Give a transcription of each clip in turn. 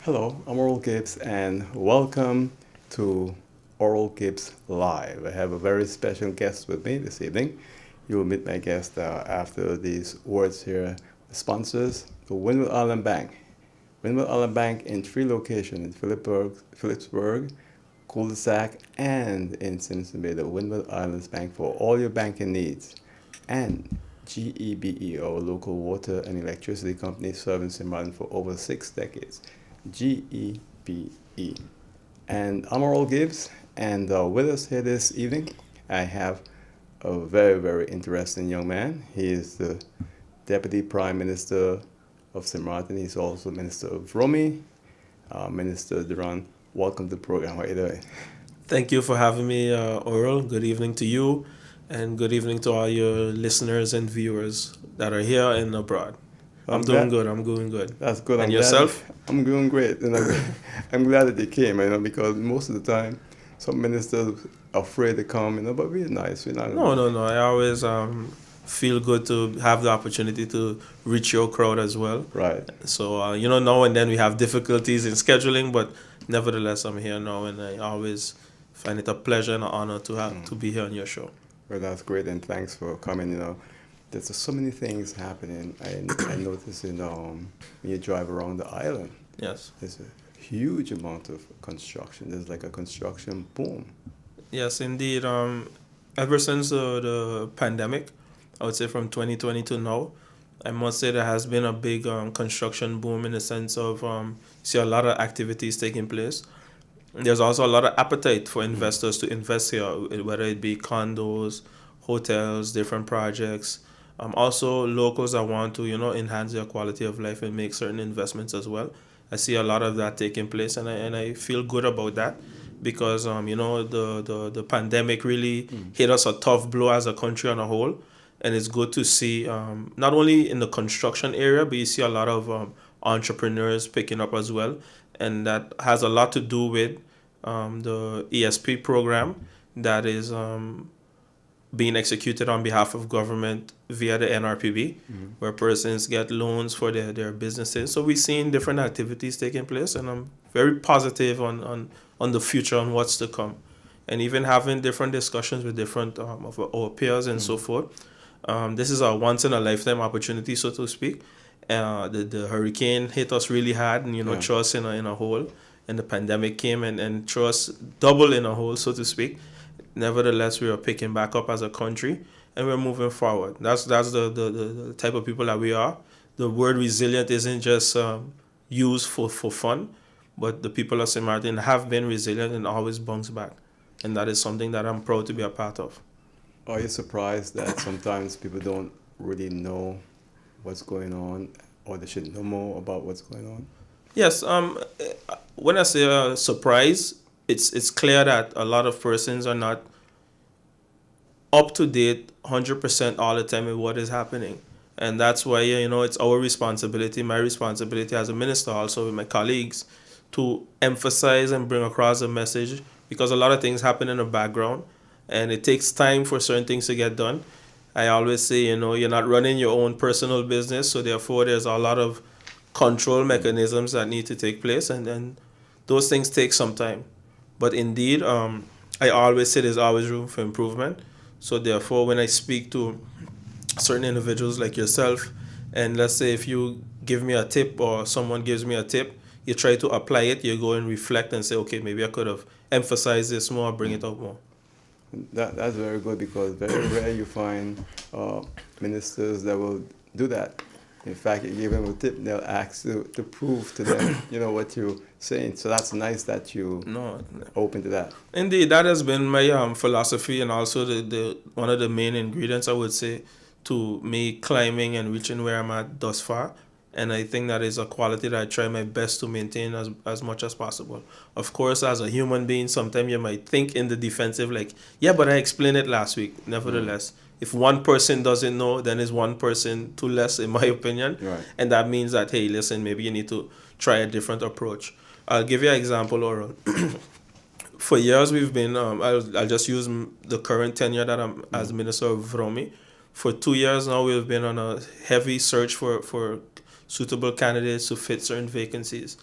Hello, I'm Oral Gibbs, and welcome to Oral Gibbs Live. I have a very special guest with me this evening. You will meet my guest after these words here. The sponsors, the Windward Island Bank. Windward Island Bank in three locations in Phillipsburg, Cul-de-sac, and in Simpson Bay. The Windward Islands Bank for all your banking needs. And GEBE, local water and electricity company serving St. Martin for over 6 decades. GEBE. And I'm Earl Gibbs, and with us here this evening, I have a very, very interesting young man. He is the Deputy Prime Minister of St. Martin. He's also Minister of Romy. Minister Doran, welcome to the program. How are you doing? Thank you for having me, Oral. Good evening to you, and good evening to all your listeners and viewers that are here and abroad. I'm doing good. I'm doing good. That's good. And yourself? I'm doing great. And I'm glad that you came, because most of the time, some ministers are afraid to come, but we're nice. We're not. No. I always feel good to have the opportunity to reach your crowd as well. Right. So, now and then we have difficulties in scheduling, but nevertheless, I'm here now, and I always find it a pleasure and an honor to have to be here on your show. Well, that's great, and thanks for coming. There's so many things happening. I notice when you drive around the island. Yes. There's a huge amount of construction. There's like a construction boom. Yes, indeed. Ever since the pandemic, I would say from 2020 to now, I must say there has been a big construction boom in the sense of see a lot of activities taking place. There's also a lot of appetite for investors to invest here, whether it be condos, hotels, different projects. Also, locals that want to, enhance their quality of life and make certain investments as well. I see a lot of that taking place, and I feel good about that because, the pandemic really hit us a tough blow as a country on a whole. And it's good to see, not only in the construction area, but you see a lot of entrepreneurs picking up as well. And that has a lot to do with the ESP program that is being executed on behalf of government via the NRPB, where persons get loans for their businesses. So we're seeing different activities taking place, and I'm very positive on the future, on what's to come. And even having different discussions with different of our peers and so forth. This is a once-in-a-lifetime opportunity, so to speak. The hurricane hit us really hard, and, threw us in a hole. And the pandemic came and threw us double in a hole, so to speak. Nevertheless, we are picking back up as a country, and we're moving forward. That's the type of people that we are. The word resilient isn't just used for fun, but the people of St. Martin have been resilient and always bounce back. And that is something that I'm proud to be a part of. Are you surprised that sometimes people don't really know what's going on, or they should know more about what's going on? Yes. When I say surprise, it's clear that a lot of persons are not up to date 100% all the time with what is happening. And that's why, it's our responsibility, my responsibility as a minister, also with my colleagues, to emphasize and bring across a message, because a lot of things happen in the background, and it takes time for certain things to get done. I always say, you're not running your own personal business, so therefore there's a lot of control mechanisms that need to take place, and then those things take some time. But indeed, I always say there's always room for improvement. So therefore, when I speak to certain individuals like yourself, and let's say if you give me a tip or someone gives me a tip, you try to apply it, you go and reflect and say, okay, maybe I could have emphasized this more, bring it out more. That's very good, because very rare you find ministers that will do that. In fact, you give them a tip, they'll ask to prove to them, what you're saying. So that's nice that you open to that. Indeed, that has been my philosophy, and also the one of the main ingredients, I would say, to me climbing and reaching where I'm at thus far. And I think that is a quality that I try my best to maintain as much as possible. Of course, as a human being, sometimes you might think in the defensive, like, yeah, but I explained it last week. Nevertheless, if one person doesn't know, then it's one person too less, in my opinion. Right. And that means that, hey, listen, maybe you need to try a different approach. I'll give you an example, Oral. For years, we've been, I'll just use the current tenure that I'm as Minister of Romy. For 2 years now, we've been on a heavy search for suitable candidates to fit certain vacancies.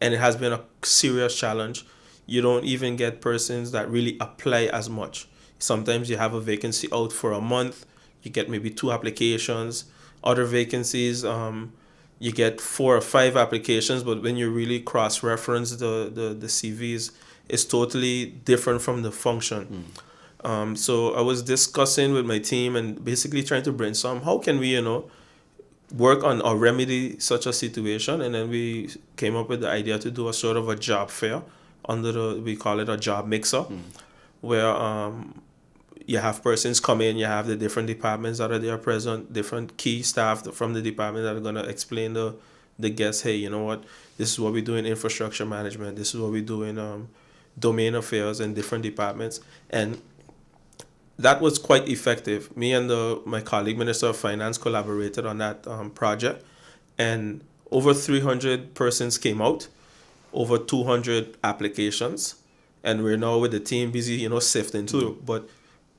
and it has been a serious challenge. You don't even get persons that really apply as much. Sometimes you have a vacancy out for a month, you get maybe 2 applications. Other vacancies, you get 4 or 5 applications, but when you really cross-reference the CVs, it's totally different from the function. So I was discussing with my team and basically trying to brainstorm how can we, work on or remedy such a situation, and then we came up with the idea to do a sort of a job fair under we call it a job mixer, where you have persons come in, you have the different departments that are there present, different key staff from the department that are going to explain the guests, hey, you know what, this is what we do in infrastructure management, this is what we do in domain affairs and different departments. And that was quite effective. Me and my colleague, Minister of Finance, collaborated on that project, and over 300 persons came out, over 200 applications, and we're now with the team busy, sifting through. But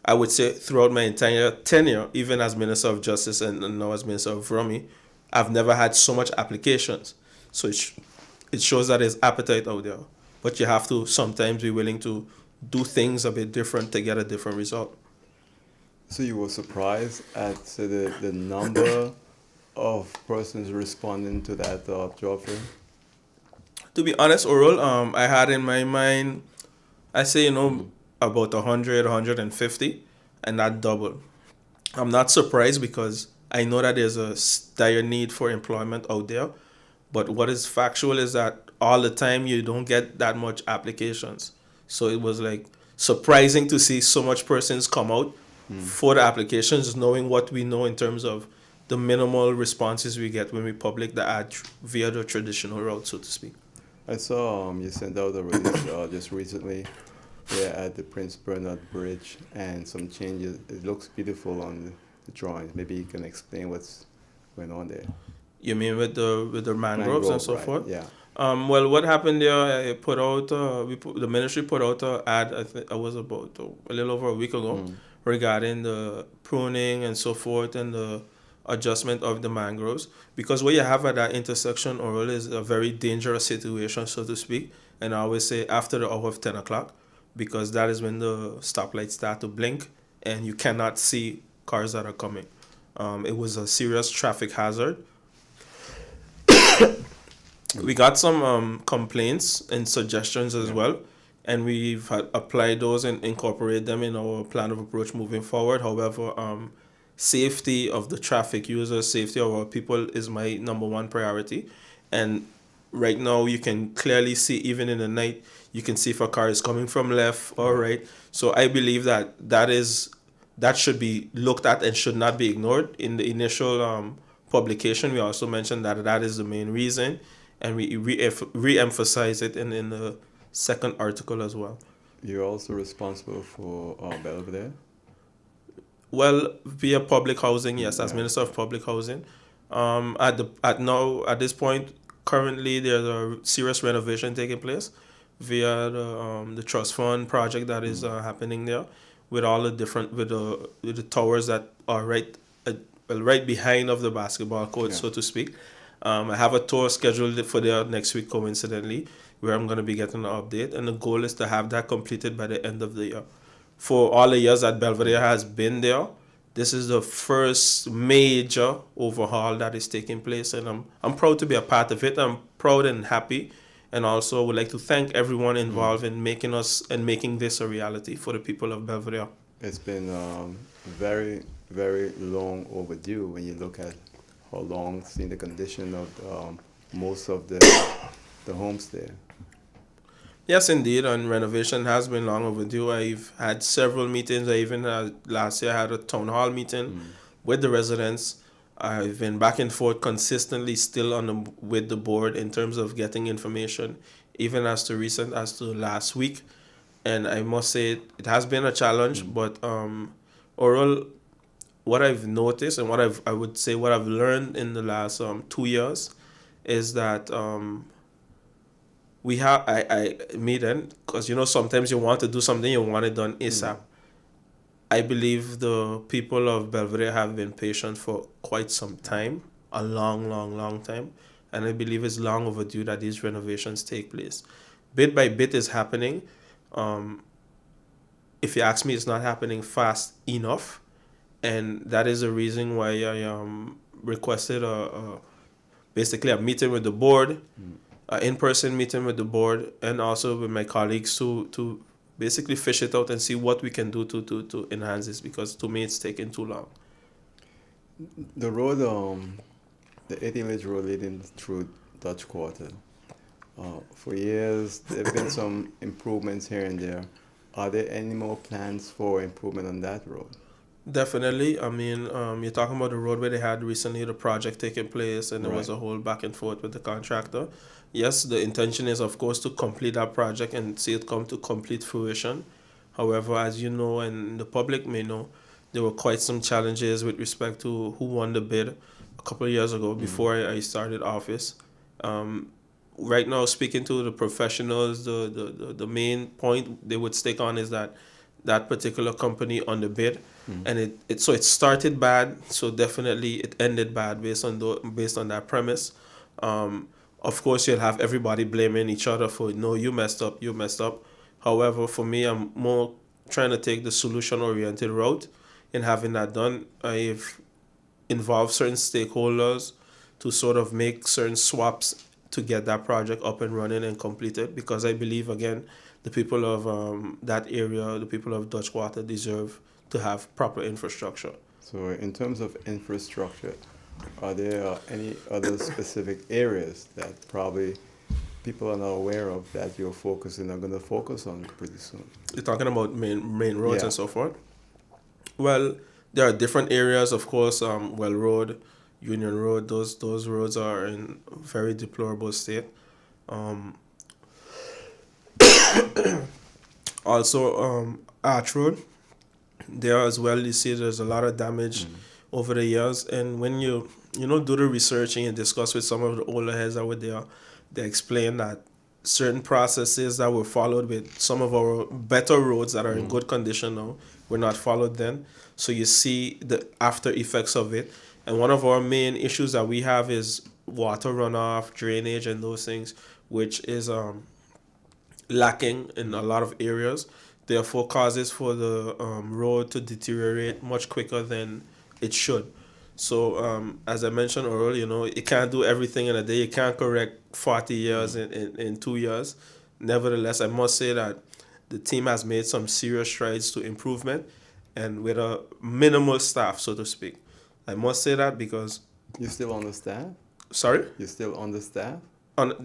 I would say throughout my entire tenure, even as Minister of Justice and now as Minister of Rummy, I've never had so much applications. So it shows that there's appetite out there. But you have to sometimes be willing to do things a bit different to get a different result. So you were surprised at say, the number of persons responding to that job fair? To be honest, Oral, I had in my mind, I say, about 100, 150, and that doubled. I'm not surprised because I know that there's a dire need for employment out there. But what is factual is that all the time you don't get that much applications. So it was like surprising to see so much persons come out for the applications, knowing what we know in terms of the minimal responses we get when we public the ad via the traditional route, so to speak. I saw you sent out a release just recently at the Prince Bernard Bridge, and some changes. It looks beautiful on the drawings. Maybe you can explain what's going on there. You mean with the mangroves and so right, forth? Yeah. Well, what happened there? I put out the ministry put out an ad. I think it was about a little over a week ago, regarding the pruning and so forth and the adjustment of the mangroves, because what you have at that intersection, Oral, is a very dangerous situation, so to speak. And I always say after the hour of 10 o'clock, because that is when the stoplights start to blink and you cannot see cars that are coming. It was a serious traffic hazard. We got some complaints and suggestions as well, and we've had applied those and incorporate them in our plan of approach moving forward. However, safety of the traffic users, safety of our people is my number one priority. And right now you can clearly see, even in the night, you can see if a car is coming from left or right. So I believe that should be looked at and should not be ignored. In the initial publication, we also mentioned that is the main reason, and we re-emphasize it in the second article as well. You're also responsible for Belvedere? Well, via public housing, yes, as Minister of Public Housing. At this point, currently there's a serious renovation taking place via the trust fund project that is happening there, with all the different with the towers that are right behind of the basketball court, so to speak. I have a tour scheduled for there next week, coincidentally, where I'm going to be getting an update, and the goal is to have that completed by the end of the year. For all the years that Belvedere has been there, this is the first major overhaul that is taking place, and I'm proud to be a part of it. I'm proud and happy, and also would like to thank everyone involved in making this a reality for the people of Belvedere. It's been very, very long overdue when you look at how long, seeing the condition of most of the homes there. Yes, indeed, and renovation has been long overdue. I've had several meetings. I even last year had a town hall meeting with the residents. I've been back and forth consistently still with the board in terms of getting information, even as to last week. And I must say it has been a challenge, but Oral, what I've noticed and what I've learned in the last 2 years is that we have because sometimes you want to do something, you want it done ASAP. I believe the people of Belvedere have been patient for quite some time, a long, long, long time, and I believe it's long overdue that these renovations take place. Bit by bit is happening. Um, if you ask me, it's not happening fast enough, and that is the reason why I requested basically a meeting with the board, an in-person meeting with the board, and also with my colleagues to basically fish it out and see what we can do to enhance this, because to me it's taking too long. The road, the 18 road leading through Dutch Quarter. For years, there have been some improvements here and there. Are there any more plans for improvement on that road? Definitely. I mean, you're talking about the road where they had recently the project taking place, and there was Right. a whole back and forth with the contractor. Yes, the intention is, of course, to complete that project and see it come to complete fruition. However, as you know, and the public may know, there were quite some challenges with respect to who won the bid a couple of years ago before I started office. Um, right now, speaking to the professionals, the main point they would stick on is that that particular company on the bid, and it started bad, so definitely it ended bad based on that premise. Um, of course, you'll have everybody blaming each other for, no, you messed up, you messed up. However, for me, I'm more trying to take the solution oriented route in having that done. I've involved certain stakeholders to sort of make certain swaps to get that project up and running and completed, because I believe, again, the people of that area, the people of Dutch Water, deserve to have proper infrastructure. So, in terms of infrastructure, are there any other specific areas that probably people are not aware of that you're focusing are going to focus on pretty soon? You're talking about main roads Yeah. and so forth. Well, there are different areas, of course. Well Road, Union Road, those roads are in very deplorable state. Um, Also, Arch Road, there as well, you see there's a lot of damage over the years. And when you do the research and you discuss with some of the older heads that were there, they explain that certain processes that were followed with some of our better roads that are in good condition now were not followed then. So you see the after effects of it. And one of our main issues that we have is water runoff, drainage, and those things, which is lacking in a lot of areas, therefore causes for the road to deteriorate much quicker than it should. So, as I mentioned earlier, you can't do everything in a day. You can't correct 40 years in 2 years. Nevertheless, I must say that the team has made some serious strides to improvement, and with a minimal staff, so to speak. I must say that because, You still understand? sorry? You still understand?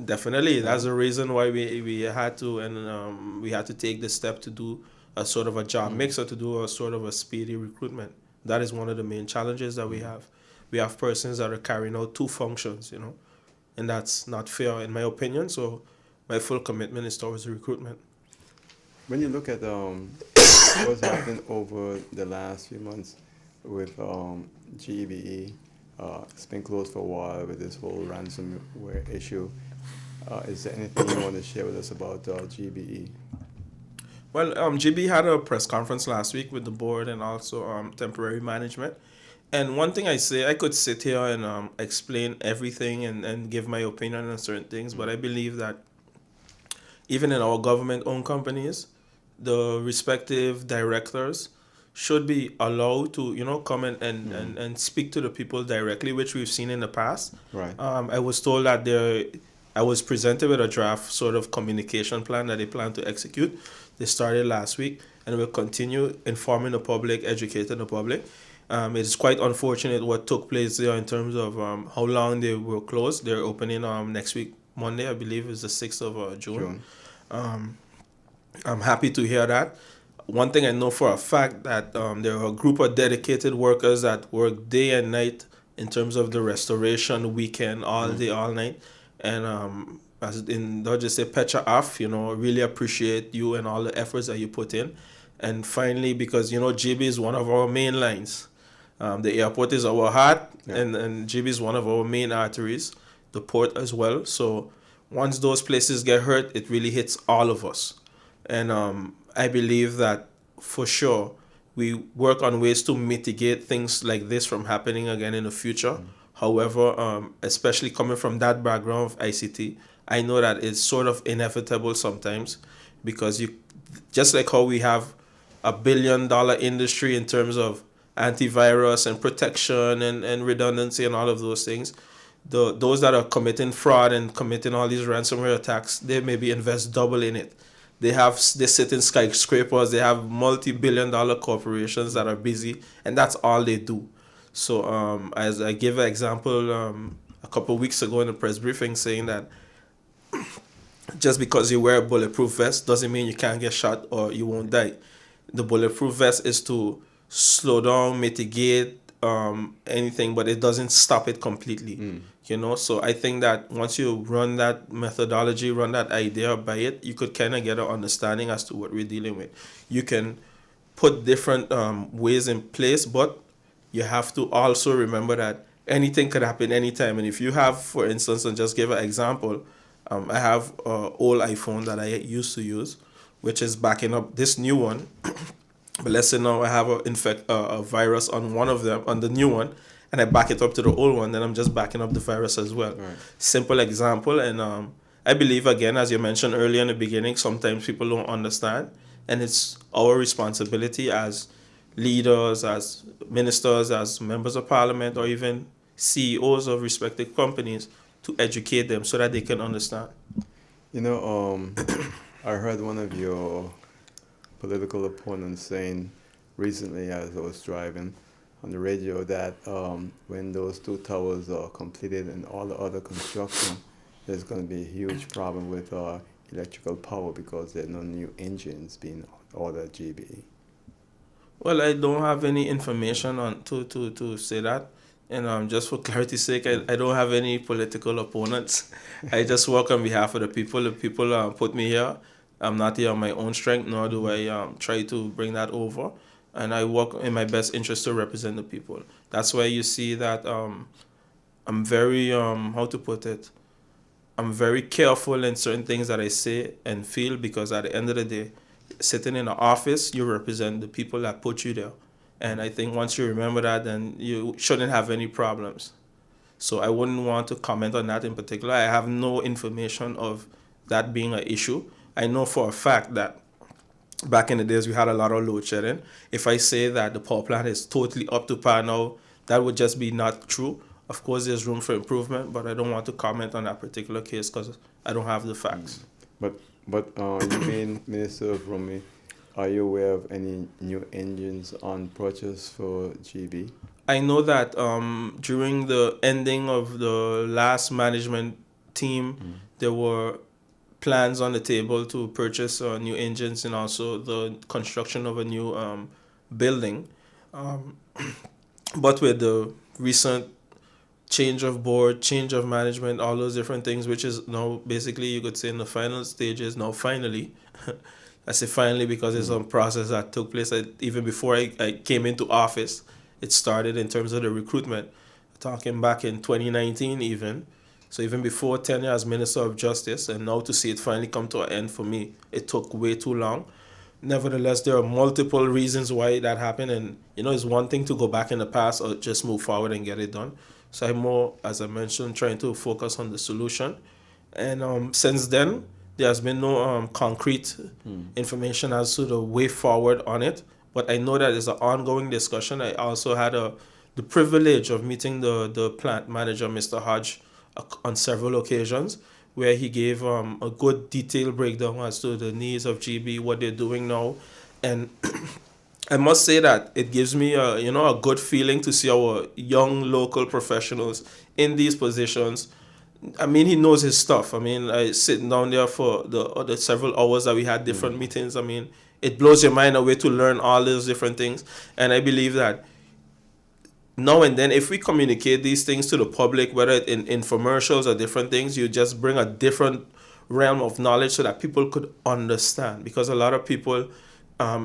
Definitely, that's the reason why we had to, and we had to take the step to do a sort of a job mix, or to do a sort of a speedy recruitment. That is one of the main challenges that we have. We have persons that are carrying out two functions, and that's not fair in my opinion. So my full commitment is towards the recruitment. When you look at what's happened over the last few months with GBE, it's been closed for a while with this whole ransomware issue. Is there anything you want to share with us about GBE? Well, GB had a press conference last week with the board and also temporary management. And one thing I could sit here and explain everything and give my opinion on certain things, but I believe that even in our government-owned companies, the respective directors should be allowed to, come and speak to the people directly, which we've seen in the past. Right. I was told that I was presented with a draft sort of communication plan that they plan to execute. They started last week and will continue informing the public, educating the public. It's quite unfortunate what took place there in terms of how long they were closed. They're opening next week, Monday, I believe, is the 6th of June. I'm happy to hear that. One thing I know for a fact that there are a group of dedicated workers that work day and night in terms of the restoration, weekend, all day, all night. And as in, don't just say Petra off, really appreciate you and all the efforts that you put in. And finally, because, GB is one of our main lines. The airport is our heart, and GB is one of our main arteries, the port as well. So once those places get hurt, it really hits all of us. And I believe that for sure we work on ways to mitigate things like this from happening again in the future. However, especially coming from that background of ICT, I know that it's sort of inevitable sometimes, because you, just like how we have $1 billion industry in terms of antivirus and protection and redundancy and all of those things, those that are committing fraud and committing all these ransomware attacks, they maybe invest double in it. They sit in skyscrapers, they have multi-billion-dollar corporations that are busy, and that's all they do. So as I gave an example a couple of weeks ago in a press briefing, saying that just because you wear a bulletproof vest doesn't mean you can't get shot or you won't die. The bulletproof vest is to slow down, mitigate anything, but it doesn't stop it completely. You know, so I think that once you run that methodology, run that idea by it, you could kind of get an understanding as to what we're dealing with. You can put different ways in place, but you have to also remember that anything could happen anytime. And if you have, for instance, and just give an example, I have an old iPhone that I used to use, which is backing up this new one. But let's say now I have a virus on one of them, on the new one, and I back it up to the old one, then I'm just backing up the virus as well. Right. Simple example. And I believe, again, as you mentioned earlier in the beginning, sometimes people don't understand. And it's our responsibility as leaders, as ministers, as members of parliament, or even CEOs of respective companies to educate them so that they can understand. You know, I heard one of your political opponents saying recently, as I was driving on the radio, that when those two towers are completed and all the other construction, there's going to be a huge problem with electrical power because there are no new engines being ordered GB. Well, I don't have any information on to say that. And just for clarity's sake, I don't have any political opponents. I just work on behalf of the people. The people put me here. I'm not here on my own strength, nor do I try to bring that over. And I work in my best interest to represent the people. That's why you see that I'm very, how to put it, I'm very careful in certain things that I say and feel, because at the end of the day, sitting in an office, you represent the people that put you there. And I think once you remember that, then you shouldn't have any problems. So I wouldn't want to comment on that in particular. I have no information of that being an issue. I know for a fact that back in the days, we had a lot of load shedding. If I say that the power plant is totally up to par now, that would just be not true. Of course, there's room for improvement, but I don't want to comment on that particular case because I don't have the facts. But you mean, Minister of Rumi, are you aware of any new engines on purchase for GB? I know that during the ending of the last management team, there were plans on the table to purchase new engines and also the construction of a new building. But with the recent change of board, change of management, all those different things, which is now basically, you could say, in the final stages, now finally, I say finally because it's a process that took place even before I came into office. It started in terms of the recruitment, talking back in 2019 even. So even before tenure as Minister of Justice, and now to see it finally come to an end for me, it took way too long. Nevertheless, there are multiple reasons why that happened, and it's one thing to go back in the past or just move forward and get it done. So I'm more, as I mentioned, trying to focus on the solution. And since then, there has been no concrete information as to the way forward on it. But I know that it's an ongoing discussion. I also had the privilege of meeting the plant manager, Mr. Hodge, on several occasions, where he gave a good detailed breakdown as to the needs of GB, what they're doing now. And I must say that it gives me a good feeling to see our young local professionals in these positions. I mean, he knows his stuff. I mean, I sitting down there for the several hours that we had different meetings. I mean, it blows your mind away to learn all those different things. And I believe that now and then, if we communicate these things to the public, whether in infomercials or different things, you just bring a different realm of knowledge so that people could understand. Because a lot of people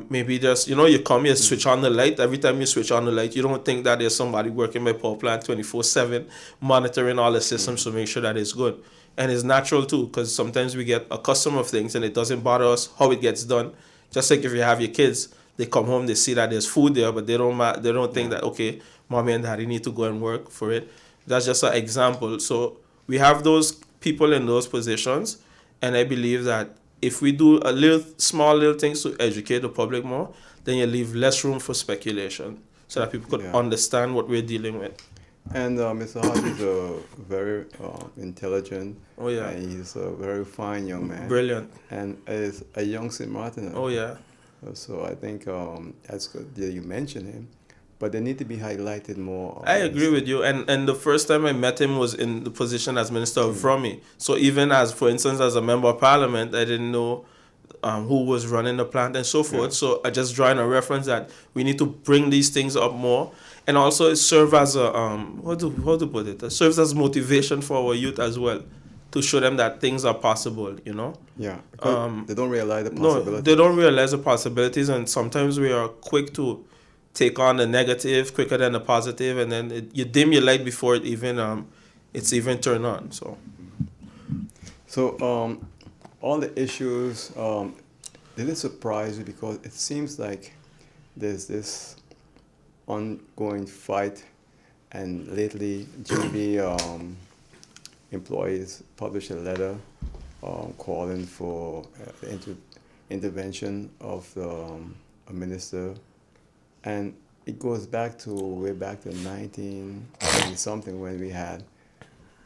maybe just, you come here, switch on the light. Every time you switch on the light, you don't think that there's somebody working by power plant 24/7, monitoring all the systems to make sure that it's good. And it's natural too, because sometimes we get accustomed of things and it doesn't bother us how it gets done. Just like if you have your kids, they come home, they see that there's food there, but they don't think that, okay, mommy and daddy need to go and work for it. That's just an example. So we have those people in those positions, and I believe that if we do a small little things to educate the public more, then you leave less room for speculation, so that people could Yeah. understand what we're dealing with. And Mr. Hodge is a very intelligent, Oh yeah, and he's a very fine young man, brilliant. and is a young St. Martin. Oh yeah, So I think that's good that you mentioned him, but they need to be highlighted more. I agree with you. And the first time I met him was in the position as Minister of Vromi. So even as, for instance, as a member of Parliament, I didn't know who was running the plant and so forth. Yeah. So I just drawing a reference that we need to bring these things up more, and also it serves as a how to put it? It serves as motivation for our youth as well, to show them that things are possible. You know. Yeah, because they don't realize the No, possibility. they don't realize the possibilities, and sometimes we are quick to take on the negative quicker than the positive, and then you dim your light before it's even turned on. So So all the issues, did it surprise you? Because it seems like there's this ongoing fight, and lately GB employees published a letter calling for the intervention of a minister, and it goes back to way back to 1980 something, when we had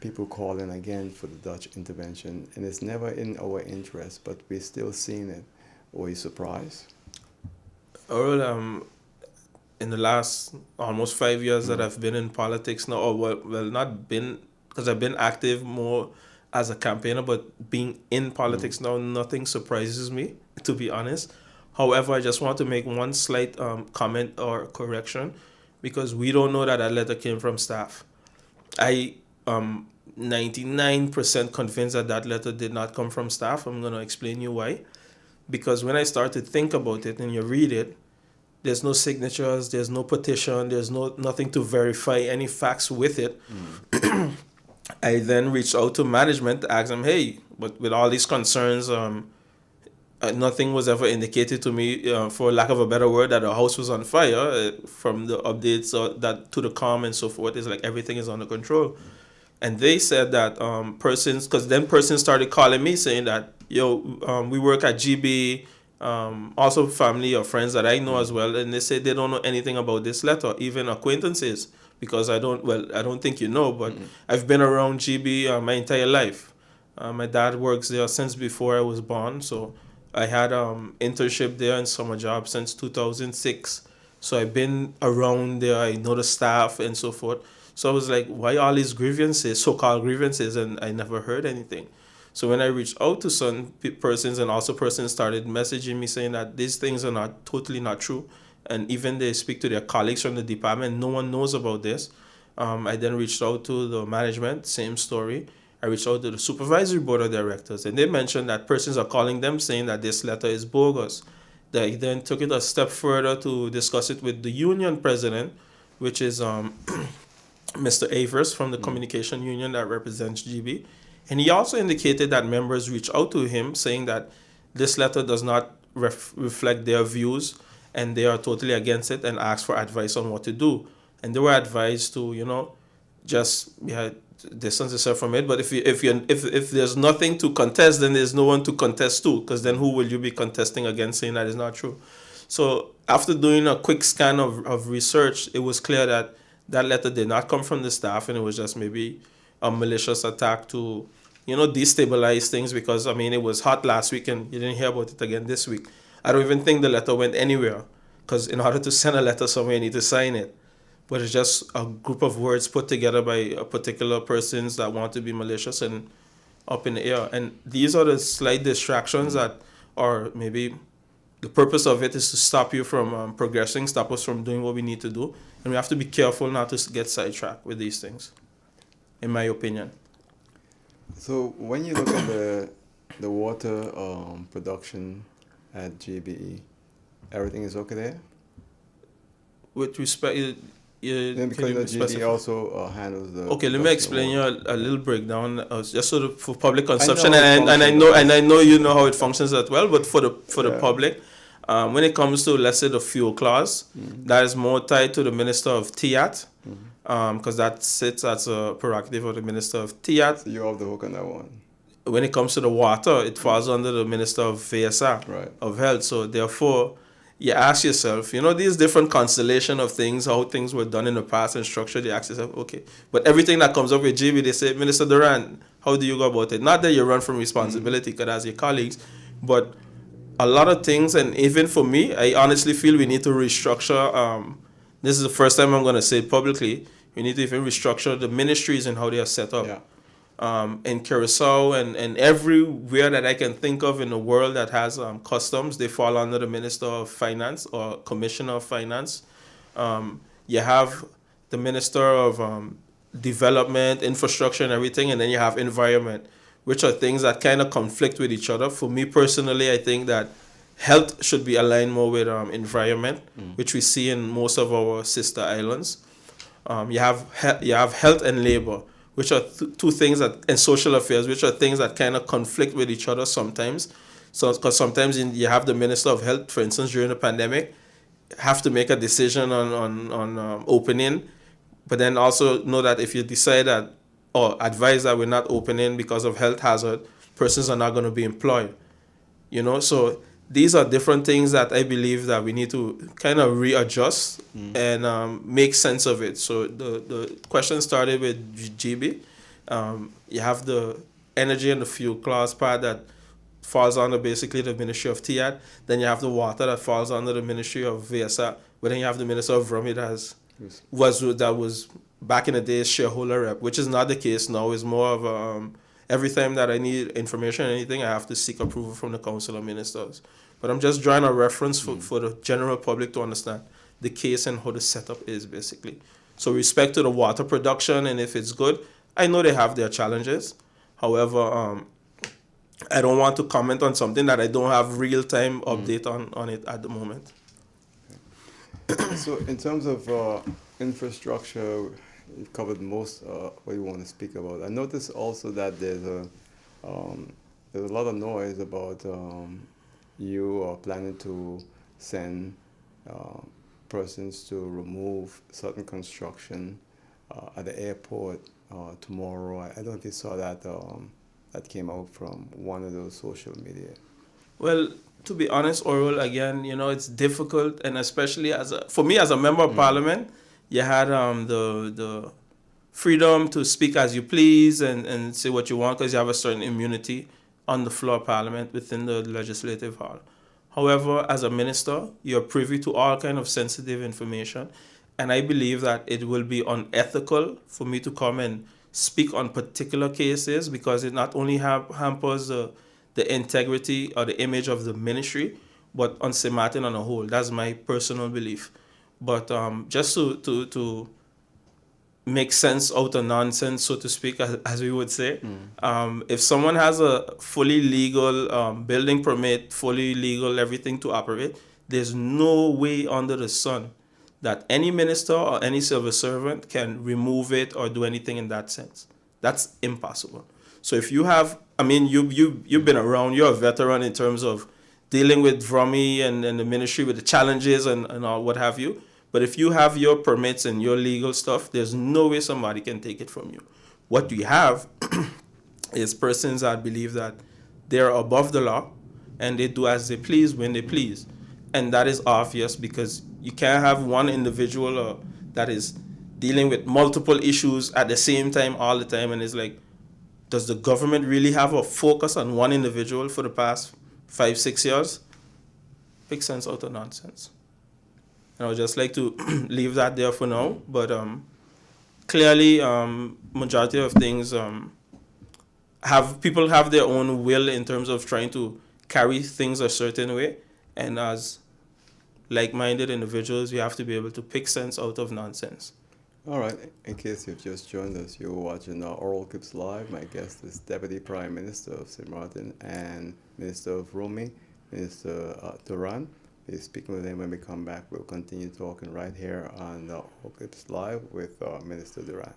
people calling again for the Dutch intervention, and it's never in our interest, but we're still seeing it. Were you surprised? Well, in the last almost 5 years that I've been in politics now, or well not been, because I've been active more as a campaigner, but being in politics now, nothing surprises me, to be honest. However, I just want to make one slight comment or correction, because we don't know that that letter came from staff. I 99% convinced that that letter did not come from staff. I'm going to explain you why. Because when I start to think about it and you read it, there's no signatures, there's no petition, there's nothing to verify any facts with it. I then reached out to management to ask them, hey, but with all these concerns, nothing was ever indicated to me, for lack of a better word, that the house was on fire. From the updates that to the calm and so forth, is like everything is under control. And they said that persons started calling me saying that, we work at GB, also family or friends that I know as well, and they say they don't know anything about this letter, even acquaintances, because I don't think you know, but I've been around GB my entire life. My dad works there since before I was born, so I had internship there and summer job since 2006. So I've been around there, I know the staff and so forth. So I was like, why all these grievances, so-called grievances, and I never heard anything. So when I reached out to some persons, and also persons started messaging me saying that these things are totally not true, and even they speak to their colleagues from the department, no one knows about this. I then reached out to the management, same story. I reached out to the supervisory board of directors, and they mentioned that persons are calling them saying that this letter is bogus. They then took it a step further to discuss it with the union president, which is Mr. Avers from the communication union that represents GB. And he also indicated that members reached out to him saying that this letter does not reflect their views, and they are totally against it, and asked for advice on what to do. And they were advised to, just distance yourself from it. But if there's nothing to contest, then there's no one to contest to, because then who will you be contesting against, saying that is not true? So after doing a quick scan of research, it was clear that that letter did not come from the staff, and it was just maybe a malicious attack to, destabilize things, because, it was hot last week and you didn't hear about it again this week. I don't even think the letter went anywhere, because in order to send a letter somewhere, you need to sign it. But it's just a group of words put together by a particular persons that want to be malicious and up in the air. And these are the slight distractions that are maybe the purpose of it is to stop you from progressing, stop us from doing what we need to do. And we have to be careful not to get sidetracked with these things, in my opinion. So when you look at the water production at GBE, everything is okay there? With respect, Yeah, because the GB also handles the. Okay, let me explain you a little breakdown, just so for public I consumption, know it and I know you know how it functions as well. But for the Yeah. public, when it comes to, let's say, the fuel clause, that is more tied to the Minister of TIAT. because that sits as a prerogative of the Minister of Tiat. So you're off the hook on that one. When it comes to the water, it falls under the Minister of VSR, Right. of Health. So therefore, you ask yourself, these different constellation of things, how things were done in the past and structured, you ask yourself, okay. But everything that comes up with GB, they say, Minister Doran, how do you go about it? Not that you run from responsibility, because as your colleagues, but a lot of things, and even for me, I honestly feel we need to restructure. This is the first time I'm going to say it publicly. We need to even restructure the ministries and how they are set up. Yeah. In Curacao and everywhere that I can think of in the world that has customs, they fall under the Minister of Finance or Commissioner of Finance. You have the Minister of Development, Infrastructure and everything, and then you have Environment, which are things that kind of conflict with each other. For me personally, I think that health should be aligned more with environment, which we see in most of our sister islands. You have health and labor, which are two things that, and social affairs, which are things that kind of conflict with each other sometimes. So, because sometimes you have the Minister of Health, for instance, during the pandemic, have to make a decision on opening, but then also know that if you decide that or advise that we're not opening because of health hazard, persons are not going to be employed. So these are different things that I believe that we need to kind of readjust and make sense of it. So the question started with GB. You have the energy and the fuel clause part that falls under basically the Ministry of TIAD. Then you have the water that falls under the Ministry of VSA. But then you have the Minister of Rummy that was back in the day shareholder rep, which is not the case now. It's more of a, every time that I need information or anything, I have to seek approval from the Council of Ministers. But I'm just drawing a reference for the general public to understand the case and how the setup is, basically. So respect to the water production, and if it's good, I know they have their challenges. However, I don't want to comment on something that I don't have real-time update on it at the moment. So in terms of infrastructure, you covered most what you want to speak about. I noticed also that there's a lot of noise about you are planning to send persons to remove certain construction at the airport tomorrow. I don't know if you saw that that came out from one of those social media. Well, to be honest, Oral, again, it's difficult, and especially for me as a member of parliament, you had the freedom to speak as you please and say what you want because you have a certain immunity on the floor of parliament within the legislative hall. However, as a minister, you're privy to all kind of sensitive information, and I believe that it will be unethical for me to come and speak on particular cases because it not only hampers the integrity or the image of the ministry, but on St. Martin on a whole. That's my personal belief. But just to make sense out of nonsense, so to speak, as we would say, if someone has a fully legal building permit, fully legal everything to operate, there's no way under the sun that any minister or any civil servant can remove it or do anything in that sense. That's impossible. So if you have, you've been around, you're a veteran in terms of dealing with VROMI and the ministry with the challenges and all what have you. But if you have your permits and your legal stuff, there's no way somebody can take it from you. What you have is persons that believe that they're above the law and they do as they please when they please. And that is obvious because you can't have one individual that is dealing with multiple issues at the same time all the time. And it's like, does the government really have a focus on one individual for the past 5-6 years? Makes sense out of nonsense. And I would just like to leave that there for now. But clearly, majority of things people have their own will in terms of trying to carry things a certain way. And as like-minded individuals, we have to be able to pick sense out of nonsense. All right. In case you've just joined us, you're watching Oral Clips Live. My guest is Deputy Prime Minister of St. Martin and Minister of Roaming, Minister Doran. We're speaking with him when we come back. We'll continue talking right here on Oral Clips Live with Minister Doran.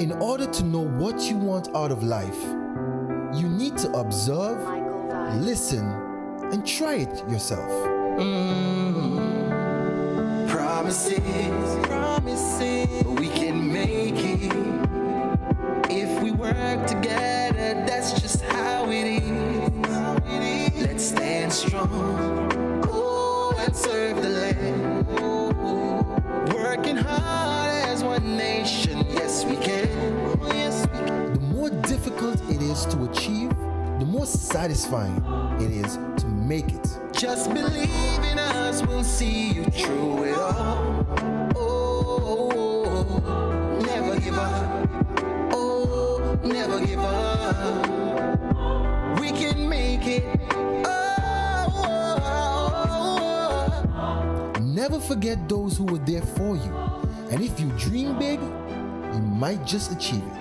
In order to know what you want out of life, to observe, listen, and try it yourself. Promises, we can make it if we work together. That's just how it is. Let's stand strong, and serve the land. Working hard as one nation, yes we can. The more difficult it is to achieve, the more satisfying it is to make it. Just believe in us, we'll see you through it all. Never give up. Never give up. We can make it. Never forget those who were there for you. And if you dream big, you might just achieve it.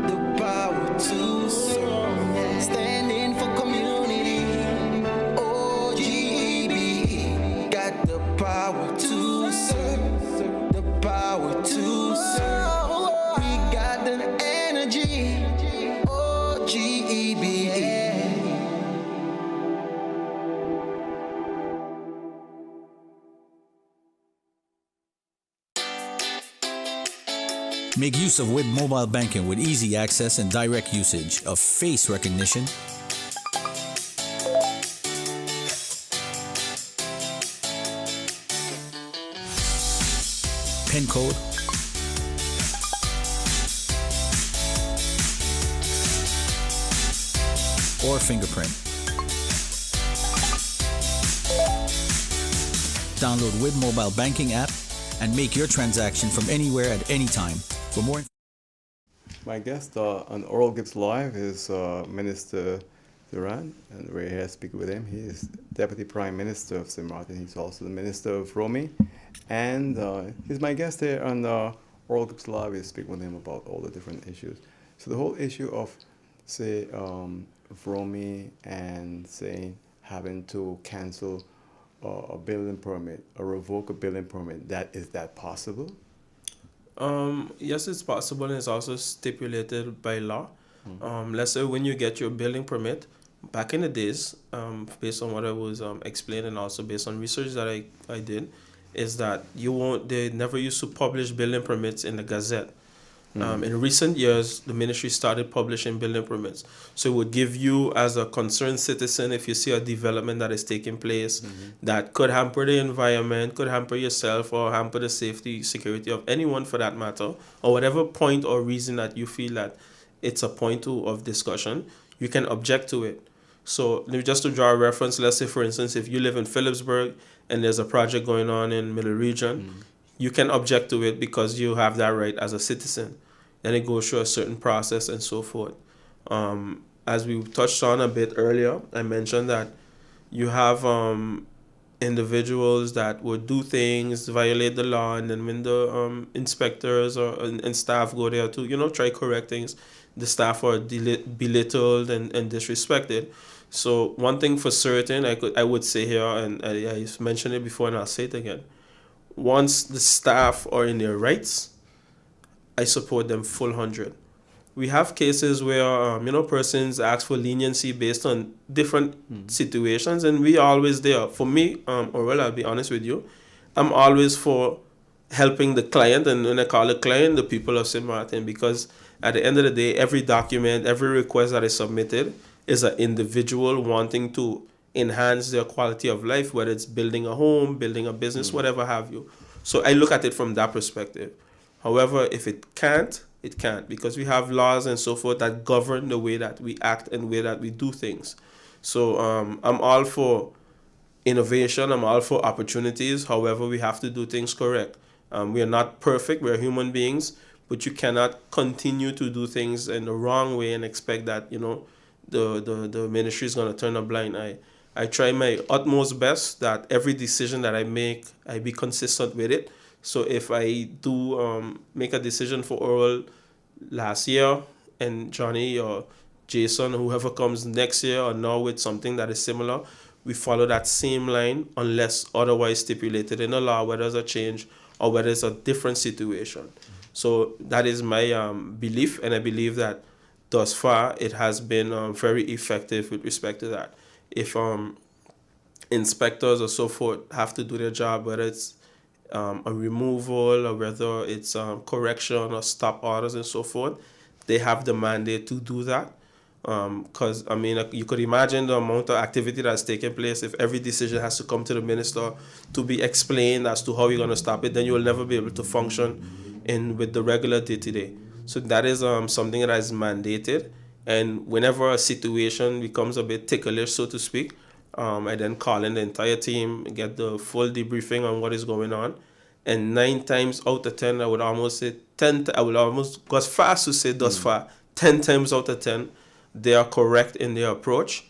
The power to serve, standing for community. OGB got the power to serve, the power to serve. We got the energy. OGB. Make use of Web mobile banking with easy access and direct usage of face recognition, PIN code, or fingerprint. Download Web mobile banking app and make your transaction from anywhere at any time. For more My guest on Oral Gibbs Live is Minister Doran, and we're here to speak with him. He is Deputy Prime Minister of St. Martin. He's also the Minister of Romy, and he's my guest here on Oral Gibbs Live. We speak with him about all the different issues. So the whole issue of, say, Romy and saying having to cancel a building permit or revoke a building permit, is that possible? Yes, it's possible, and it's also stipulated by law. Let's say when you get your building permit, back in the days, based on what I was explaining, and also based on research that I did, is that they never used to publish building permits in the Gazette. In recent years, the ministry started publishing building permits. So it would give you, as a concerned citizen, if you see a development that is taking place that could hamper the environment, could hamper yourself, or hamper the safety, security of anyone for that matter, or whatever point or reason that you feel that it's a point of discussion, you can object to it. So just to draw a reference, let's say, for instance, if you live in Phillipsburg and there's a project going on in Middle Region, you can object to it because you have that right as a citizen. And it goes through a certain process and so forth. As we touched on a bit earlier, I mentioned that you have individuals that would do things, violate the law, and then when the inspectors and staff go there to, try correct things, the staff are belittled and disrespected. So one thing for certain, I would say here, and I mentioned it before and I'll say it again, once the staff are in their rights, I support them full 100. We have cases where persons ask for leniency based on different situations, and we are always there. For me, I'll be honest with you, I'm always for helping the client, and when I call the client, the people of St. Martin, because at the end of the day, every document, every request that is submitted is an individual wanting to enhance their quality of life, whether it's building a home, building a business, whatever have you. So I look at it from that perspective. However, if it can't, it can't, because we have laws and so forth that govern the way that we act and the way that we do things. So I'm all for innovation. I'm all for opportunities. However, we have to do things correct. We are not perfect. We're human beings, but you cannot continue to do things in the wrong way and expect that, the ministry is going to turn a blind eye. I try my utmost best that every decision that I make, I be consistent with it. So if I do make a decision for oral last year, and Johnny or Jason, whoever comes next year, or now with something that is similar, we follow that same line unless otherwise stipulated in the law, whether it's a change or whether it's a different situation. So that is my belief, and I believe that thus far, it has been very effective with respect to that. If inspectors or so forth have to do their job, whether it's a removal or whether it's correction or stop orders and so forth, they have the mandate to do that. Because, I mean, you could imagine the amount of activity that's taking place. If every decision has to come to the minister to be explained as to how you're going to stop it, then you will never be able to function with the regular day-to-day. So that is something that is mandated. And whenever a situation becomes a bit ticklish, so to speak, I then call in the entire team, get the full debriefing on what is going on. And 9 times out of 10, I would almost say 10, I would almost go as fast to say thus far, 10 times out of 10, they are correct in their approach.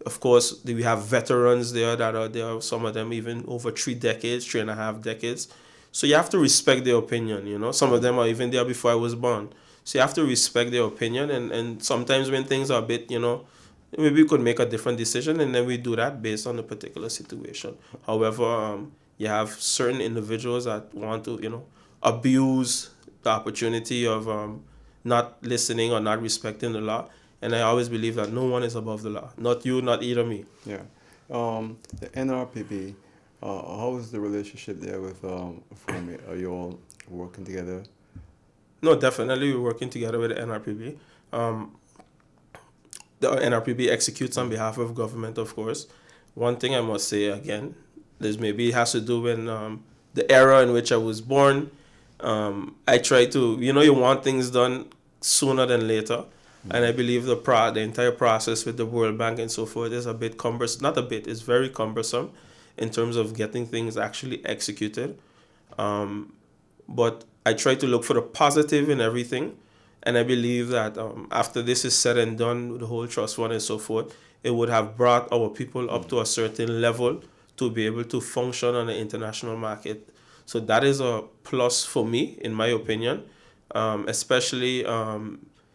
Of course, we have veterans there that are there, some of them even over 3 decades, 3.5 decades. So you have to respect their opinion, you know. Some of them are even there before I was born. So you have to respect their opinion, and sometimes when things are a bit, you know, maybe we could make a different decision, and then we do that based on the particular situation. However, you have certain individuals that want to, you know, abuse the opportunity of not listening or not respecting the law. And I always believe that no one is above the law. Not you, not either me. Yeah. The NRPB, how is the relationship there with Fromi? Are you all working together? No, definitely we're working together with the NRPB. The NRPB executes on behalf of government, of course. One thing I must say again, is maybe it has to do with the era in which I was born. I try to, you know, you want things done sooner than later. And I believe the entire process with the World Bank and so forth is a bit cumbersome. Not a bit, it's very cumbersome in terms of getting things actually executed. But I try to look for the positive in everything. And I believe that after this is said and done, the whole trust fund and so forth, it would have brought our people up to a certain level to be able to function on the international market. So that is a plus for me, in my opinion, especially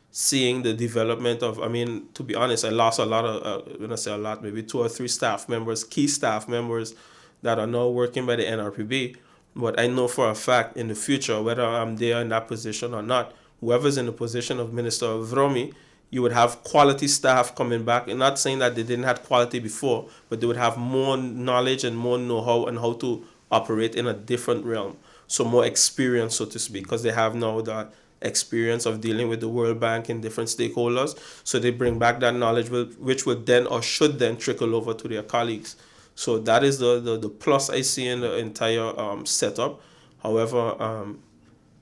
seeing the development of, I mean, to be honest, I lost a lot of, when I say a lot, maybe 2 or 3 staff members, key staff members that are now working by the NRPB. But I know for a fact in the future, whether I'm there in that position or not, whoever's in the position of Minister of Vromi, you would have quality staff coming back. And not saying that they didn't have quality before, but they would have more knowledge and more know-how and how to operate in a different realm. So more experience, so to speak, because they have now the experience of dealing with the World Bank and different stakeholders. So they bring back that knowledge, which would then or should then trickle over to their colleagues. So that is the plus I see in the entire setup. However,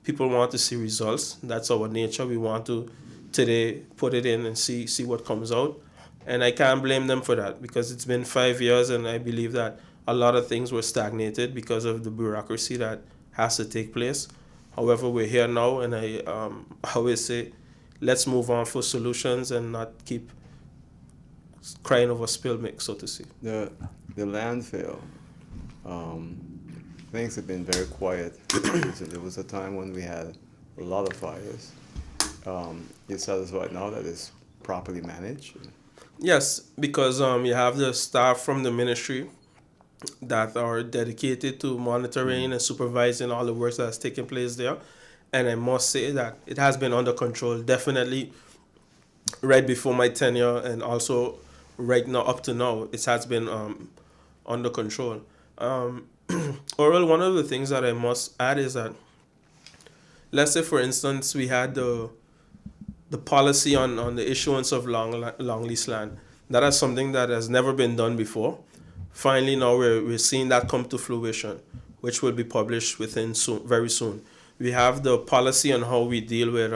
people want to see results. That's our nature. We want to today put it in and see what comes out. And I can't blame them for that because it's been 5 years and I believe that a lot of things were stagnated because of the bureaucracy that has to take place. However, we're here now, and I always say, let's move on for solutions and not keep crying over spilled milk, so to say. The landfill, things have been very quiet. There was a time when we had a lot of fires. You're satisfied now that it's properly managed? Yes, because you have the staff from the ministry that are dedicated to monitoring and supervising all the work that's taking place there. And I must say that it has been under control, definitely right before my tenure and also right now, up to now, it has been under control. Oral, one of the things that I must add is that, let's say, for instance, we had the policy on the issuance of long lease land. That is something that has never been done before. Finally, now we're seeing that come to fruition, which will be published very soon. We have the policy on how we deal with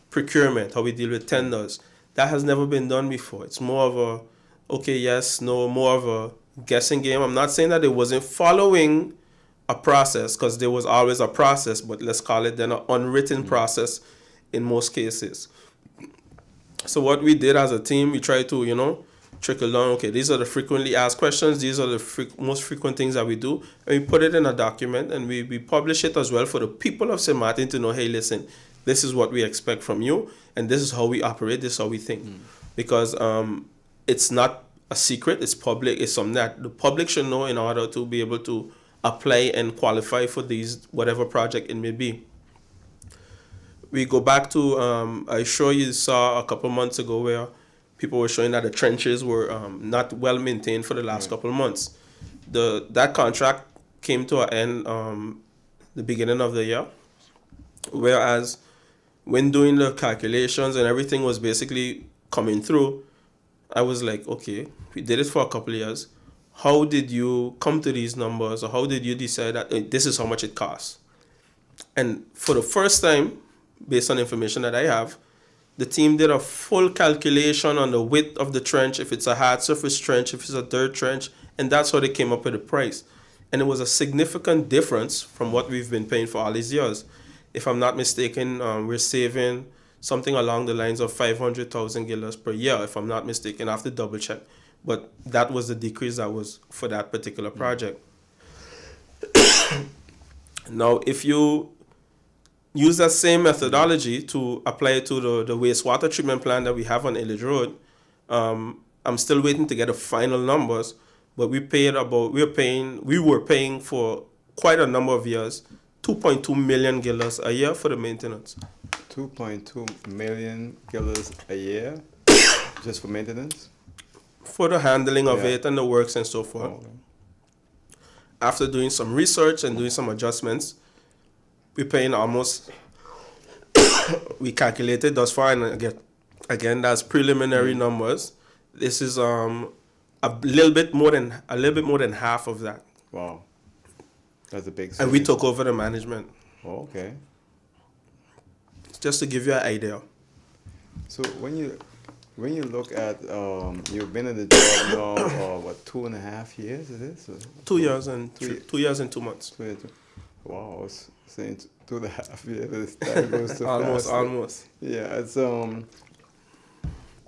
procurement, how we deal with tenders. That has never been done before. It's more of a, okay, yes, no, more of a guessing game. I'm not saying that it wasn't following a process, because there was always a process, but let's call it then an unwritten process in most cases. So what we did as a team, we tried to, trickle down, okay, these are the frequently asked questions, these are the most frequent things that we do, and we put it in a document, and we publish it as well for the people of St. Martin to know, hey, listen, this is what we expect from you, and this is how we operate, this is how we think. Because it's not a secret, it's public, it's something that the public should know in order to be able to apply and qualify for these, whatever project it may be. we go back to, I'm sure you saw a couple months ago where people were showing that the trenches were not well maintained for the last couple of months. That contract came to an end the beginning of the year, whereas when doing the calculations and everything was basically coming through, I was like, okay, we did it for a couple of years. How did you come to these numbers, or how did you decide that this is how much it costs? And for the first time, based on information that I have, the team did a full calculation on the width of the trench, if it's a hard surface trench, if it's a dirt trench, and that's how they came up with the price. And it was a significant difference from what we've been paying for all these years. If I'm not mistaken, we're saving something along the lines of 500,000 guilders per year, if I'm not mistaken. I have to double check. But that was the decrease that was for that particular project. Now, if you use that same methodology to apply it to the wastewater treatment plant that we have on Illich Road, I'm still waiting to get the final numbers, but we were paying for quite a number of years, 2.2 million guilders a year for the maintenance. 2.2 million guilders a year just for maintenance? For the handling of it and the works and so forth. Oh. After doing some research and doing some adjustments, we're paying almost, we calculated thus far, and again that's preliminary numbers. This is a little bit more than half of that. Wow, that's a big savings. And we took over the management. Oh, okay. Just to give you an idea. So when you look at you've been in the job now for 2.5 years, is it? So, 2 years and 2 years and 2 months. Wow, I was saying 2.5 years. Time goes so fast. Almost. Yeah, it's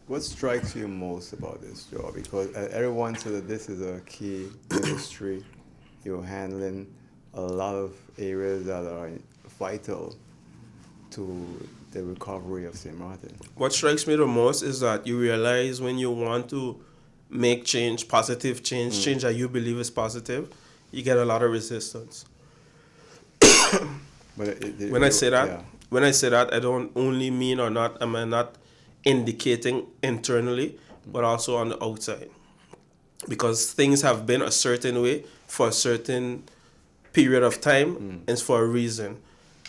what strikes you most about this job? Because everyone said that this is a key industry. You're handling a lot of areas that are vital to the recovery of St. Martin. What strikes me the most is that you realize when you want to make change, positive change, change that you believe is positive, you get a lot of resistance. But when I say that, I don't only mean am I not indicating internally, but also on the outside. Because things have been a certain way for a certain period of time, and it's for a reason.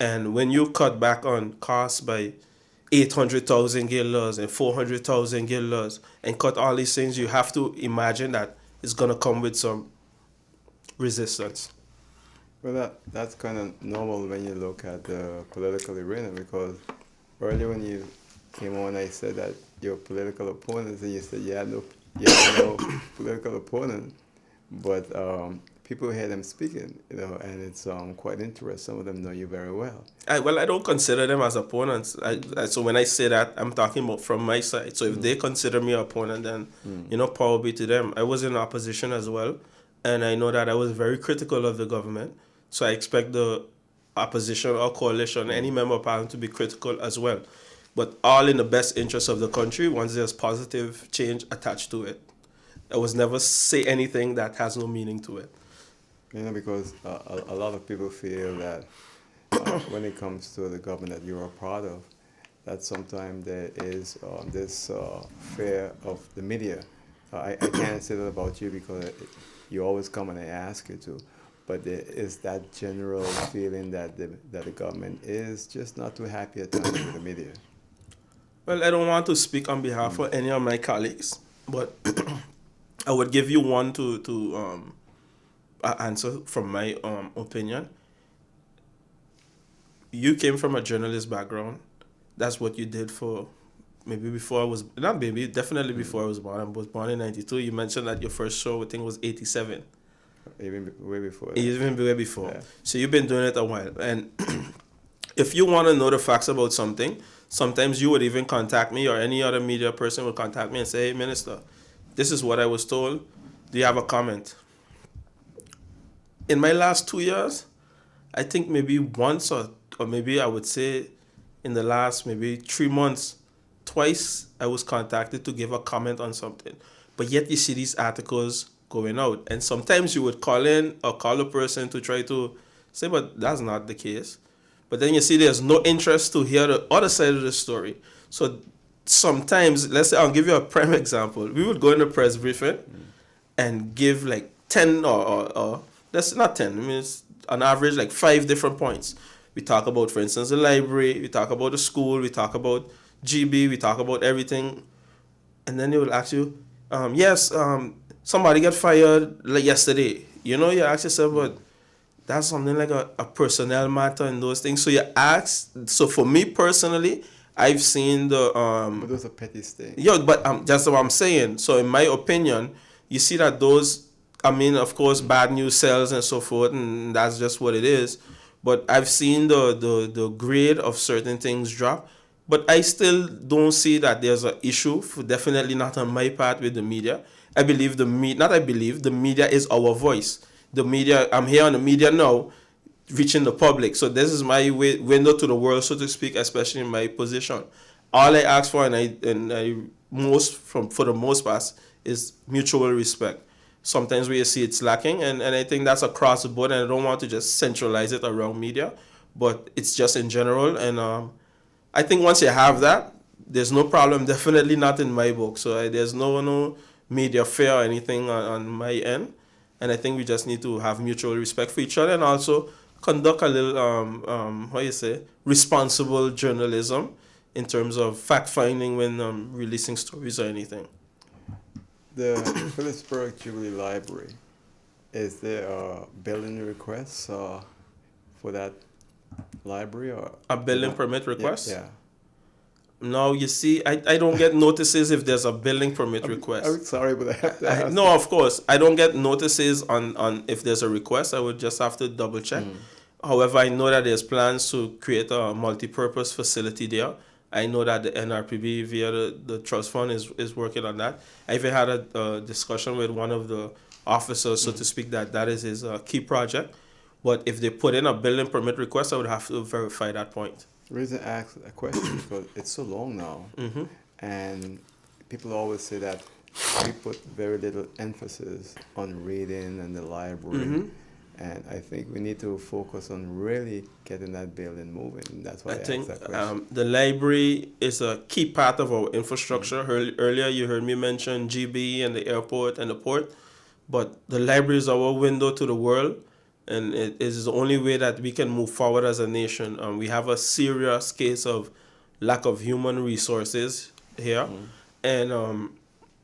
And when you cut back on costs by 800,000 guilders and 400,000 guilders and cut all these things, you have to imagine that it's going to come with some resistance. Well, that's kind of normal when you look at the political arena, because earlier when you came on, I said that your political opponents, and you said you had no political opponent, but people hear them speaking, and it's quite interesting. Some of them know you very well. I don't consider them as opponents. So when I say that, I'm talking about from my side. So if they consider me an opponent, then, power be to them. I was in opposition as well, and I know that I was very critical of the government. So I expect the opposition or coalition, any member of parliament, to be critical as well. But all in the best interest of the country once there's positive change attached to it. I was never say anything that has no meaning to it. Because a lot of people feel that when it comes to the government that you're a part of, that sometimes there is this fear of the media. I can't say that about you because you always come and I ask you to, but there is that general feeling that the government is just not too happy at times with the media. Well, I don't want to speak on behalf of any of my colleagues, but I would give you one to answer from my opinion. You came from a journalist background. That's what you did for definitely before I was born. I was born in 92. You mentioned that your first show, I think, was 87. Even way before. Even way before. Yeah. So you've been doing it a while. And if you want to know the facts about something, sometimes you would even contact me, or any other media person would contact me and say, hey, Minister, this is what I was told. Do you have a comment? In my last 2 years, I think maybe once or maybe I would say in the last maybe 3 months, twice I was contacted to give a comment on something. But yet you see these articles going out. And sometimes you would call in or call a person to try to say, but that's not the case. But then you see there's no interest to hear the other side of the story. So sometimes, let's say, I'll give you a prime example. We would go in the press briefing and give like 10 or that's not 10, I mean, it's on average like 5 different points. We talk about, for instance, the library, we talk about the school, we talk about GB, we talk about everything. And then they will ask you, somebody got fired like yesterday. You know, you ask yourself, but that's something like a personnel matter and those things. So you ask, so for me personally, I've seen the... but those are petty things. Yeah, but that's what I'm saying. So in my opinion, you see that those, I mean, of course, bad news sells and so forth, and that's just what it is. But I've seen the grade of certain things drop. But I still don't see that there's an issue, definitely not on my part with the media. I believe the media is our voice. The media, I'm here on the media now, reaching the public. So this is my window to the world, so to speak, especially in my position. All I ask for, for the most part, is mutual respect. Sometimes we see it's lacking, and I think that's across the board, and I don't want to just centralize it around media, but it's just in general. And I think once you have that, there's no problem, definitely not in my book. So there's no media fear or anything on my end. And I think we just need to have mutual respect for each other and also conduct a little, responsible journalism in terms of fact-finding when releasing stories or anything. The Phillipsburg Jubilee Library, is there a building request for that library? Or a building permit request? Yeah. No, you see, I don't get notices if there's a building permit request. I'm sorry, but I have to ask. No, of course. I don't get notices on if there's a request. I would just have to double check. However, I know that there's plans to create a multi-purpose facility there. I know that the NRPB via the trust fund is working on that. I even had a discussion with one of the officers, so to speak, that is his key project. But if they put in a building permit request, I would have to verify that point. The reason I ask a question because it's so long now, and people always say that we put very little emphasis on reading and the library, and I think we need to focus on really getting that building moving. That's why I think asked that question. The library is a key part of our infrastructure. Earlier, you heard me mention GB and the airport and the port, but the library is our window to the world. And it is the only way that we can move forward as a nation. We have a serious case of lack of human resources here. And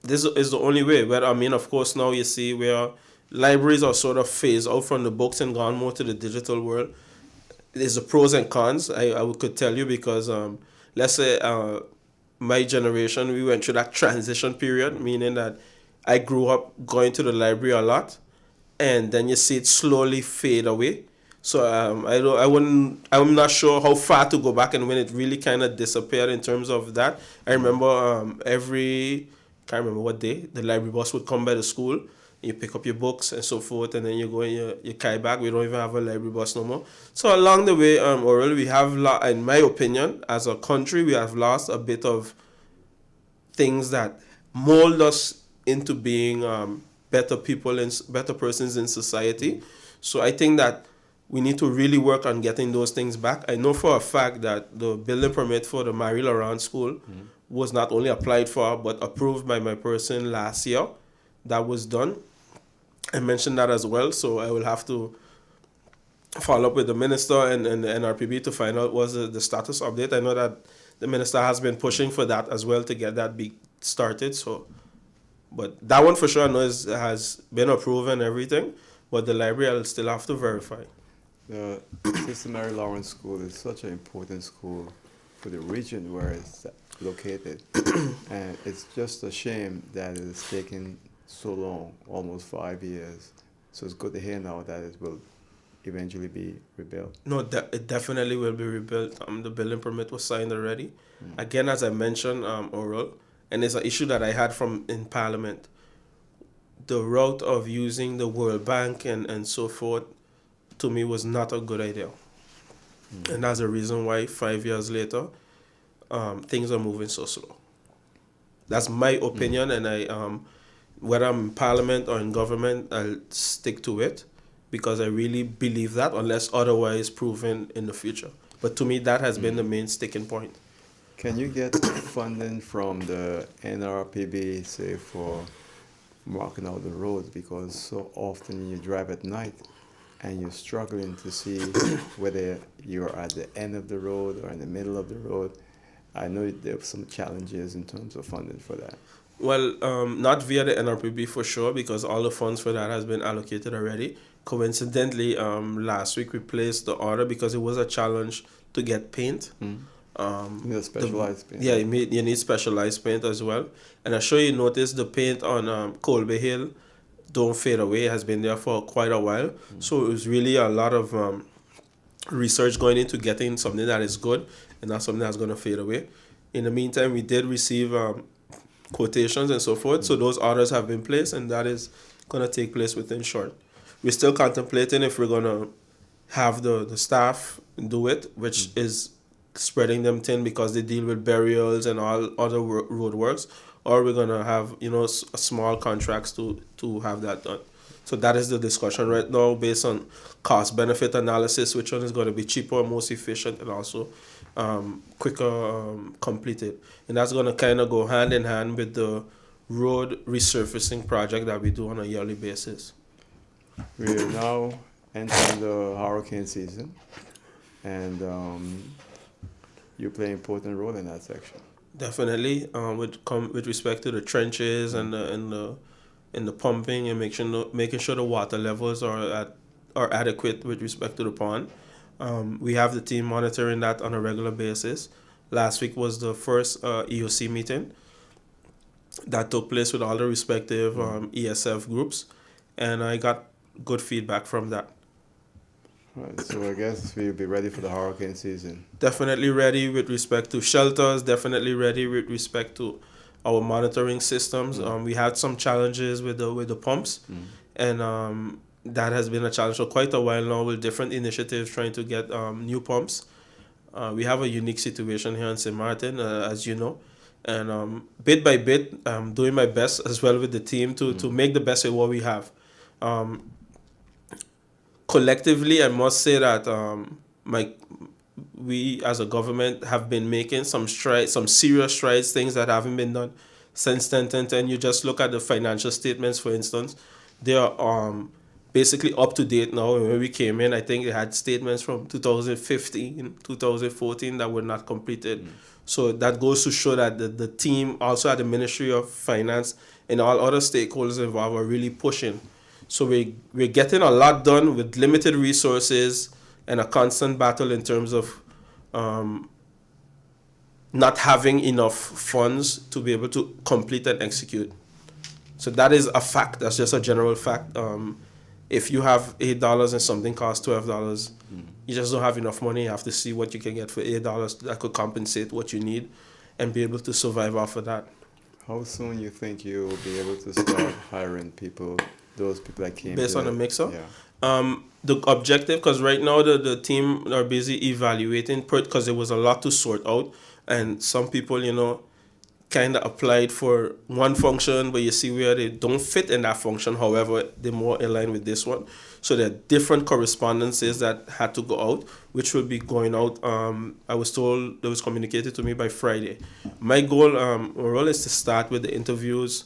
this is the only way. But I mean, of course, now you see where libraries are sort of phased out from the books and gone more to the digital world. There's the pros and cons, I could tell you, because let's say my generation, we went through that transition period, meaning that I grew up going to the library a lot. And then you see it slowly fade away. So I'm not sure how far to go back and when it really kind of disappeared in terms of that. I remember can't remember what day, the library bus would come by the school, you pick up your books and so forth, and then you go and you carry back. We don't even have a library bus no more. So along the way, Oral, we have, in my opinion, as a country, we have lost a bit of things that mold us into being better people and better persons in society. So I think that we need to really work on getting those things back. I know for a fact that the building permit for the Marie Laurent School was not only applied for, but approved by my person last year. That was done. I mentioned that as well, so I will have to follow up with the minister and the NRPB to find out what's the status update. I know that the minister has been pushing for that as well to get that be started, so... But that one for sure I know has been approved and everything, but the library I'll still have to verify. The Sister Mary Lawrence School is such an important school for the region where it's located. And it's just a shame that it has taken so long, almost 5 years. So it's good to hear now that it will eventually be rebuilt. No, it definitely will be rebuilt. The building permit was signed already. Again, as I mentioned, Oral, and it's an issue that I had in Parliament. The route of using the World Bank and so forth, to me, was not a good idea. And that's the reason why 5 years later, things are moving so slow. That's my opinion, and whether I'm in Parliament or in government, I'll stick to it because I really believe that, unless otherwise proven in the future. But to me, that has been the main sticking point. Can you get funding from the NRPB, say, for marking out the roads? Because so often you drive at night and you're struggling to see whether you're at the end of the road or in the middle of the road. I know there are some challenges in terms of funding for that. Well, not via the NRPB for sure, because all the funds for that has been allocated already. Coincidentally, last week we placed the order because it was a challenge to get paint. You need a specialized paint. Yeah, you need specialized paint as well. And I'm sure you noticed the paint on Colby Hill don't fade away. It has been there for quite a while. So it was really a lot of research going into getting something that is good and not something that's going to fade away. In the meantime, we did receive quotations and so forth. So those orders have been placed, and that is going to take place within short. We're still contemplating if we're going to have the staff do it, which is spreading them thin because they deal with burials and all other road works, or we're going to have, small contracts to have that done. So that is the discussion right now based on cost-benefit analysis, which one is going to be cheaper, most efficient, and also quicker completed. And that's going to kind of go hand in hand with the road resurfacing project that we do on a yearly basis. We are now entering the hurricane season, and you play an important role in that section. Definitely, with respect to the trenches and the pumping and making sure the water levels are adequate with respect to the pond. We have the team monitoring that on a regular basis. Last week was the first EOC meeting that took place with all the respective ESF groups, and I got good feedback from that. Right, so I guess we'll be ready for the hurricane season. Definitely ready with respect to shelters, definitely ready with respect to our monitoring systems. We had some challenges with the pumps, and that has been a challenge for quite a while now with different initiatives trying to get new pumps. We have a unique situation here in St. Martin, as you know, and bit by bit, I'm doing my best as well with the team to make the best of what we have. Collectively, I must say that we as a government have been making some strides, some serious strides, things that haven't been done since 2010. You just look at the financial statements, for instance. They are basically up to date now. When we came in, I think they had statements from 2015, 2014 that were not completed. So that goes to show that the team, also at the Ministry of Finance and all other stakeholders involved, are really pushing. So we're getting a lot done with limited resources and a constant battle in terms of not having enough funds to be able to complete and execute. So that is a fact. That's just a general fact. If you have $8 and something costs $12, you just don't have enough money. You have to see what you can get for $8 that could compensate what you need and be able to survive off of that. How soon you think you will be able to start hiring people? Those people that came based on the mixer. Yeah. The objective, because right now the team are busy evaluating, because there was a lot to sort out, and some people, kind of applied for one function, but you see where they don't fit in that function. However, they're more in line with this one. So there are different correspondences that had to go out, which will be going out. I was told, it was communicated to me by Friday. My goal, overall, is to start with the interviews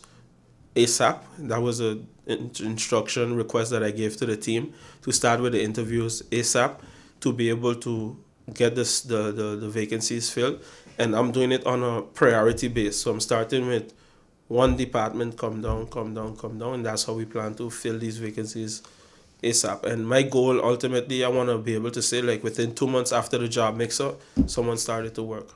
ASAP. That was an instruction request that I gave to the team to start with the interviews ASAP to be able to get the vacancies filled. And I'm doing it on a priority base. So I'm starting with one department, come down, and that's how we plan to fill these vacancies ASAP. And my goal, ultimately, I want to be able to say, within 2 months after the job mixer, someone started to work.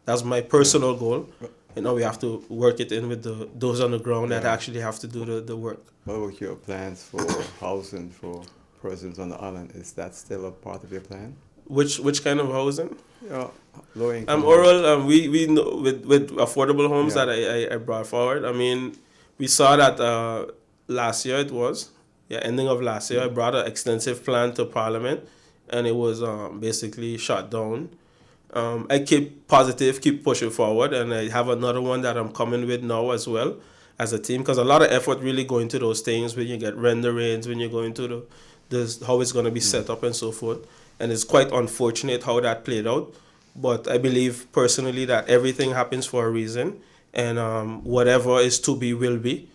That's my personal goal. We have to work it in with those on the ground that actually have to do the work. What about your plans for housing for persons on the island? Is that still a part of your plan? Which kind of housing? Low income. Oral, we know with affordable homes that I brought forward. I mean, we saw that last year ending of last year, I brought an extensive plan to Parliament, and it was basically shut down. I keep positive, keep pushing forward, and I have another one that I'm coming with now as well as a team, because a lot of effort really go into those things when you get renderings, when you go into how it's going to be set up and so forth. and it's quite unfortunate how that played out. But I believe personally that everything happens for a reason, and whatever is to be will be.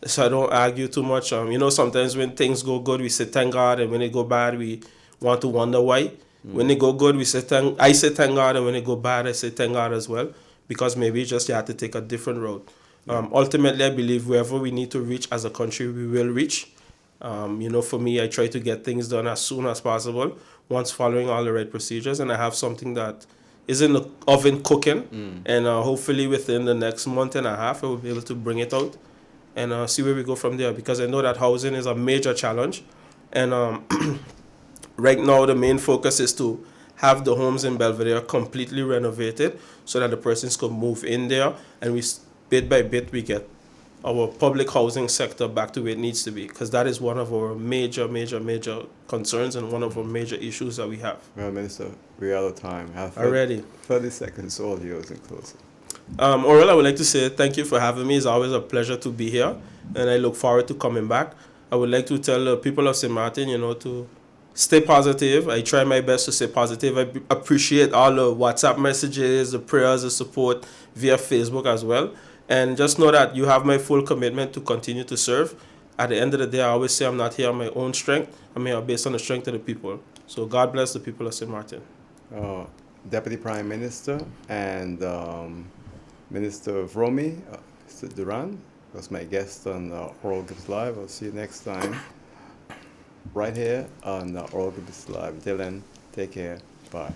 So I don't argue too much. Sometimes when things go good, we say thank God, and when they go bad, we want to wonder why. When they go good, I say thank God, and when they go bad, I say thank God as well, because maybe just you have to take a different road. Ultimately, I believe wherever we need to reach as a country, we will reach. For me, I try to get things done as soon as possible, once following all the right procedures, and I have something that is in the oven cooking, and hopefully within the next month and a half, I will be able to bring it out and see where we go from there, because I know that housing is a major challenge, and right now the main focus is to have the homes in Belvedere completely renovated so that the persons could move in there, and bit by bit we get our public housing sector back to where it needs to be, because that is one of our major concerns and one of our major issues that we have. Well, Minister, we're out of time. Already. 30 seconds, all yours in closing. Oral, I would like to say thank you for having me. It's always a pleasure to be here, and I look forward to coming back. I would like to tell the people of St. Martin, to stay positive. I try my best to stay positive. I appreciate all the WhatsApp messages, the prayers, the support via Facebook as well. And just know that you have my full commitment to continue to serve. At the end of the day, I always say I'm not here on my own strength. I'm here based on the strength of the people. So God bless the people of St. Martin. Deputy Prime Minister and Minister of Romy, Mr. Doran, was my guest on Oral Gibbs Live. I'll see you next time right here on Oral Gibbs Live. Until then, take care. Bye.